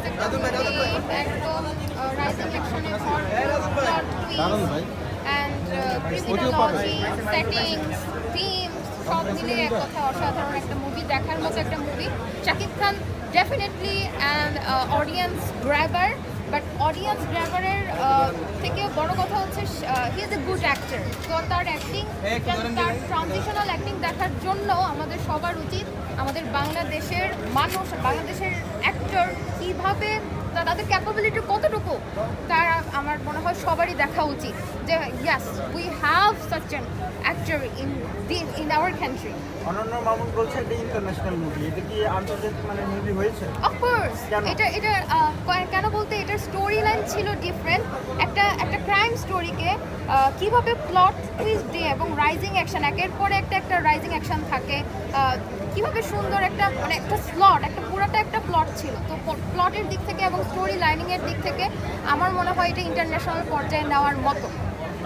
একটা মুভি একদম রাইজিং অ্যাকশনে অ্যান্ড ক্রিমিনোলজি সেটিংস থিম সব মিলিয়ে এক কথা অসাধারণ একটা মুভি, দেখার মতো একটা movie. Shakib Khan definitely and audience grabber, but audience গ্র্যাবারের থেকেও বড় কথা হচ্ছে he is a good actor. তো তার অ্যাক্টিং, তার ট্রানজিশনাল অ্যাক্টিং দেখার জন্য আমাদের সবার উচিত, আমাদের বাংলাদেশের মানুষ, বাংলাদেশের অ্যাক্টর কীভাবে তাদের ক্যাপাবিলিটি কতটুকু, তারা আমার মনে হয় সবারই দেখা উচিত যে yes we have such an actor in our country. অনন্য মামুন বলছে এটা ইন্টারন্যাশনাল মুভি, এটা কি আন্তর্জাতিক মানের মুভি হয়েছে? অফকোর্স এটা কেন বলতে এটার স্টোরি লাইন ছিল ডিফারেন্ট। একটা ক্রাইম স্টোরিকে কীভাবে প্লট টুইস্ট দিয়ে এবং রাইজিং অ্যাকশন, একের পরে একটা রাইজিং অ্যাকশন থাকে, কীভাবে সুন্দর একটা মানে একটা স্লট, পুরাটা একটা প্লট ছিল। তো প্লটের দিক থেকে এবং স্টোরি লাইনিংয়ের দিক থেকে আমার মনে হয় এটা ইন্টারন্যাশনাল পর্যায়ে নেওয়ার মতো।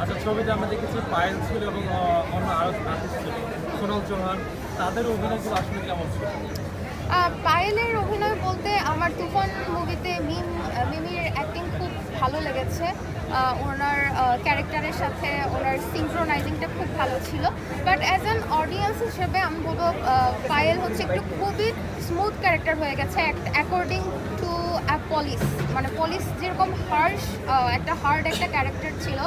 আচ্ছা, ছবিতে আমরা দেখেছি পায়েল ছিল এবং অন্য আরও আর্টিস্ট ছিল, সোনাল চৌহান, তাদের অভিনয়গুলো আসলে কেমন ছিল? পায়েলের অভিনয় বলতে আমার তুফান মুভিতে মিমির অ্যাক্টিং খুব ভালো লেগেছে। ওনার ক্যারেক্টারের সাথে ওনার সিনক্রোনাইজিংটা খুব ভালো ছিল। বাট অ্যাজ অ্যান অডিয়েন্স হিসেবে আমি বলবো পায়েল হচ্ছে একটু খুবই স্মুথ ক্যারেক্টার হয়ে গেছে অ্যাকর্ডিং টু পুলিশ। মানে পুলিশ যেরকম একটা হার্ড একটা ক্যারেক্টার ছিল,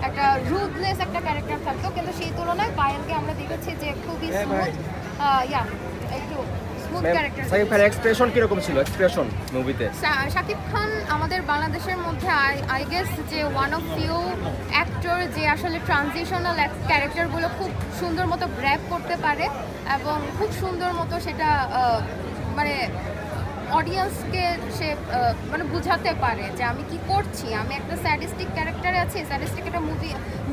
একটা রুথলেস একটা ক্যারেক্টার থাকতো, কিন্তু সেই তুলনায় পায়েলকে আমরা দেখেছি যে খুবই স্মুথ, একটু শাকিব খানের এক্সপ্রেশন কিরকম ছিল? এক্সপ্রেশন মুভিতে শাকিব খান আমাদের বাংলাদেশের মধ্যে আই গেস যে ওয়ান অফ ফিউ অ্যাক্টর যে আসলে ট্রানজিশনাল ক্যারেক্টারগুলো খুব সুন্দর মতো গ্র্যাব করতে পারে এবং খুব সুন্দর মতো সেটা মানে অডিয়েন্সকে সে মানে বুঝাতে পারে যে আমি কি করছি, আমি একটা স্যাডিস্টিক ক্যারেক্টারে আছি, স্যাডিস্টিক একটা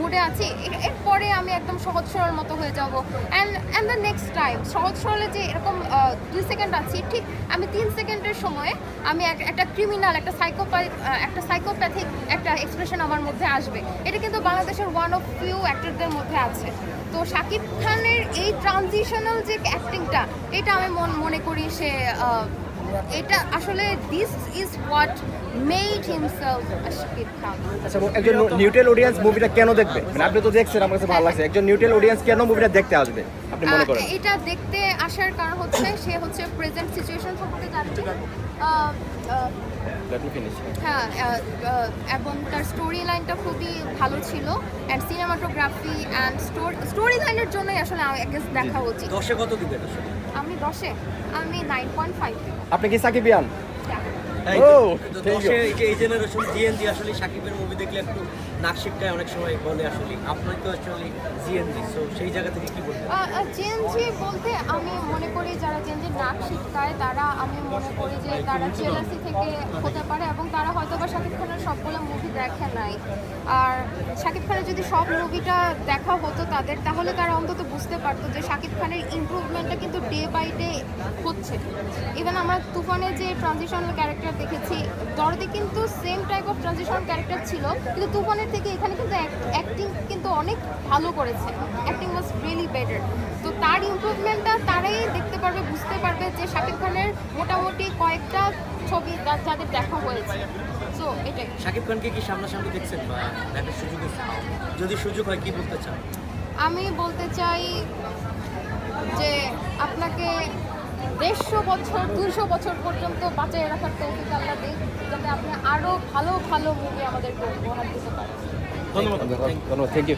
মুডে আছি, এরপরে আমি একদম সহজ সরল মতো হয়ে যাবো। অ্যান্ড দ্য নেক্সট টাইম সহজ সরলে যে এরকম 2 সেকেন্ড আছি, ঠিক আমি 3 সেকেন্ডের সময়ে আমি একটা ক্রিমিনাল, একটা সাইকোপ্যাথিক একটা এক্সপ্রেশন আমার মধ্যে আসবে। এটা কিন্তু বাংলাদেশের ওয়ান অফ ফিউ অ্যাক্টরদের মধ্যে আছে। তো শাকিব খানের এই ট্রানজিশনাল যে অ্যাক্টিংটা, এটা আমি মনে করি সে এটা আসলে this is what made himself Shakib Khan. আচ্ছা, একজন নিউট্রাল অডিয়েন্স মুভিটা কেন দেখবে? মানে আপনি তো দেখছেন, আমার কাছে ভালো লাগছে, একজন নিউট্রাল অডিয়েন্স কেন মুভিটা দেখতে আসবে আপনি মনে করেন? এটা দেখতে আসার কারণ হচ্ছে সে হচ্ছে প্রেজেন্ট সিচুয়েশন সম্পর্কে জানছে, হ্যাঁ, এবং তার স্টোরি লাইনটা খুবই ভালো ছিল অ্যান্ড সিনেমাটোগ্রাফি অ্যান্ড স্টোরি লাইনের জন্যই আসলে দেখা উচিত। 10-এ কত দিবেন? আমি 10-এ 9.5। আপনি কি সাকিবিয়ান? এই জেনারেশন জিএনজি আসলে শাকিবের মুভি দেখলে একটু নাক শিটকায় অনেক সময় বলে, আসলে আপনার তো আসলে জিএনজি, সো সেই জায়গা থেকে কি বলবেন? জিএনজি বলতে আমি মনে করি যারা জিএনজি নাক শিটকায় তারা, আমি মনে করি যে তারা জেলাসি থেকে হতে পারে এবং তারা হয়তো বা শাকিব খানের সবগুলো মুভি দেখে নাই। আর শাকিব খানের যদি সব মুভিটা দেখা হতো তাদের, তাহলে তারা অন্তত বুঝতে পারতো যে শাকিব খানের ইমপ্রুভমেন্টটা কিন্তু ডে বাই ডে হচ্ছে। ইভেন আমরা তুফানে যে ট্রানজিশনাল ক্যারেক্টার দেখেছি, দরদে কিন্তু same type of transitional character ছিল, কিন্তু তুফানের থেকে এখানে কিন্তু অ্যাক্টিং কিন্তু অনেক ভালো করেছে, অ্যাক্টিং ওয়াজ রিয়েলি বেটার। তো তার ইমপ্রুভমেন্টটা তারাই দেখতে পারবে, বুঝতে পারবে যে শাকিব খানের মোটামুটি কয়েকটা ছবি যাদের দেখা হয়েছে। সো এটাই। শাকিব খানকে কি সামনাসামনি দেখছেন বা দেখার সুযোগ আছে? যদি সুযোগ হয় কি বলতে চান? আমি বলতে চাই যে আপনাকে 150 বছর 200 বছর পর্যন্ত বাঁচিয়ে রাখার তৌফিক আল্লাহ দিন, যাতে আপনি আরও ভালো ভালো মুভি আমাদেরকে উপহার দিতে পারেন। ধন্যবাদ, থ্যাংক ইউ।